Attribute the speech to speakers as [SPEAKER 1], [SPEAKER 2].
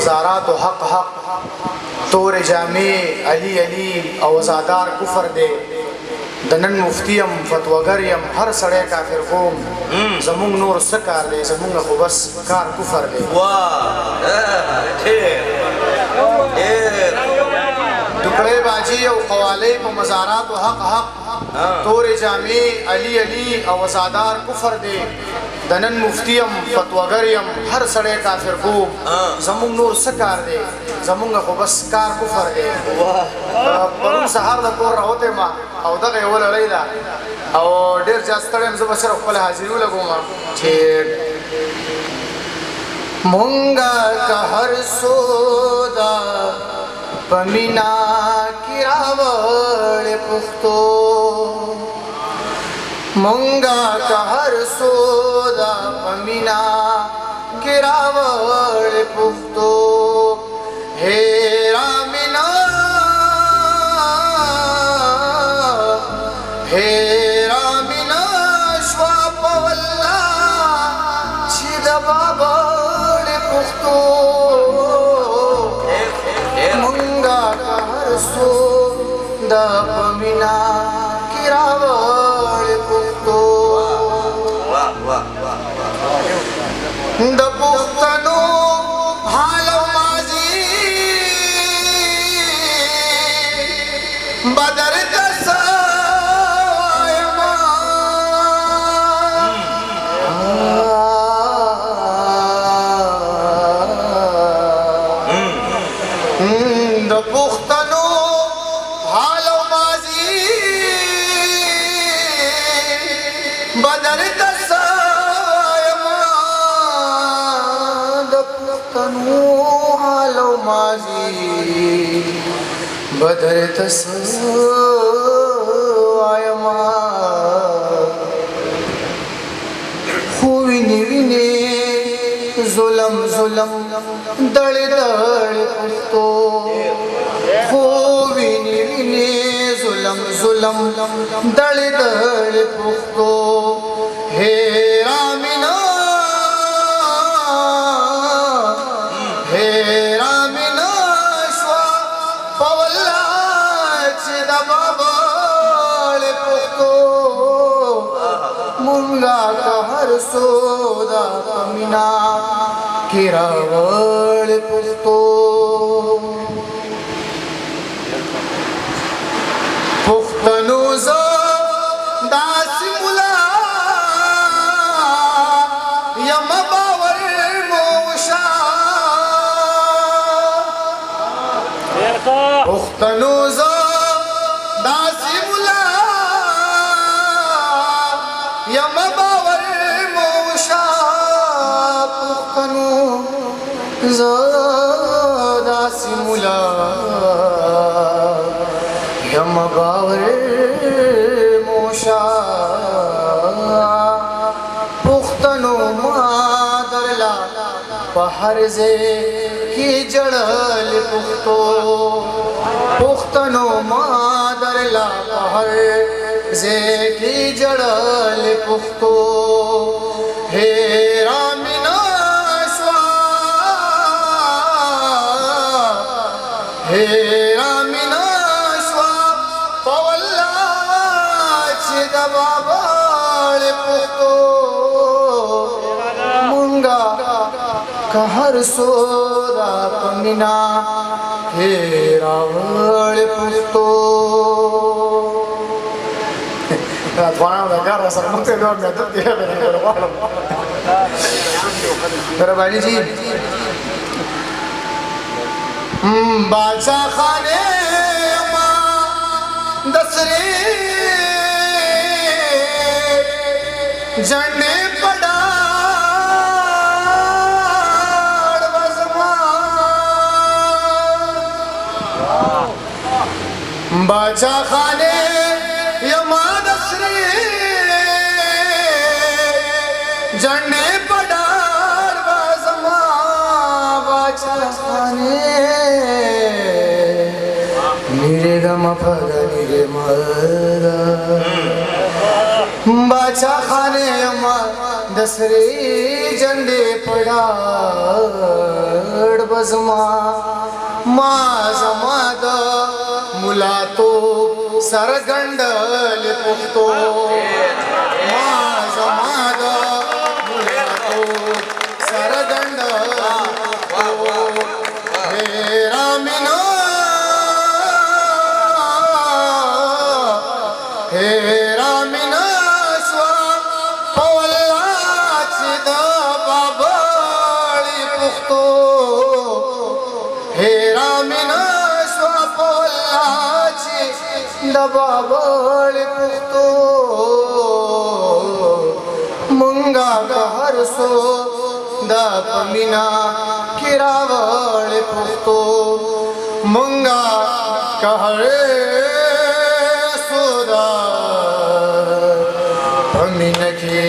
[SPEAKER 1] मज़ारात हक हक तोर जामे अली अली अवजादार कुफर दे दनन मुफ्तियम फतवगरयम हर सड़े काफिर कोम जमुंग नूर सकार दे जमुंग को बस कार कुफर दे टुकड़े बाजी और कवाले को मज़ारात हक हक तोर जामे अली अली अवजादार कुफर दे दनन मुफ्तियम फतवगरयम हर सड़े काफिर कोम जमुंग नूर सकार दे जमुंग को बस कार कुफर दे परम सहार द कोर होते मा او دغه یو لړۍ ده او ډېر زیات ستړی یم زه به صرف خپله حاضري ولګوم چې مونږه که هر سودا په مینا کې راوړې پښتو مونږه که هر سودا په مینا کې راوړې پښتو هېرا مینا हेरा मिना श्वा पवल्ला छिद बाबड़ पुख्तो मुंगा कहर सो द पमिना किरावड़ पुख्तो द पुख्तनो हालो माजी बदर दसा बदर तसवायमा हुविनी विने जुलम जुलम दड़ दड़ पुख्तो हुविनी विने जुलम जुलम दड़ दड़ पुख्तो हेरा मिना हेरा मिना श्वा पवल्ला मुंगा का हर सोदा पमिना किरावड़ पुख्तो पुख्तनो ज़ो दासी मुला यम बावर मोशा पुख्तनो ज़ो दासी मुला यम बावर मोशा पुख्तनो ज़ो दासी मुला यम बावर मोशा पुख्तनो मादरला पहर जे की जड़ल पुख्तो पुख्तनो मादरला पहर जे की जड़ल पुख्तो हेरा मिना श्वा हेरा मिना श्वा पवल्ला छिद बाबड़ पुख्तो मुंगा कहर सोदा पमिना हेरावड़ पुख्तो मेहरबानी जी बादशाह खाने दसरे जने पड़ा बादशाह खाने जने पड़ार बाज़मा बादशाह खाने मेरे गम पदा मेरे मदा बादशाह खाने अम्मा दसरे झंडे पड़ार بزما ما زما د ملاتو سرګندل پختو ما زما د ملاتو سرګندل هیرا مینا هیرا مینا شوا پولا چې د بابړی پختو هیرا مینا شوا پولا چې د بابړی پختو مونږه هر سو د پمینا کراوړ پختو مونږه कहर सुदा पमिन के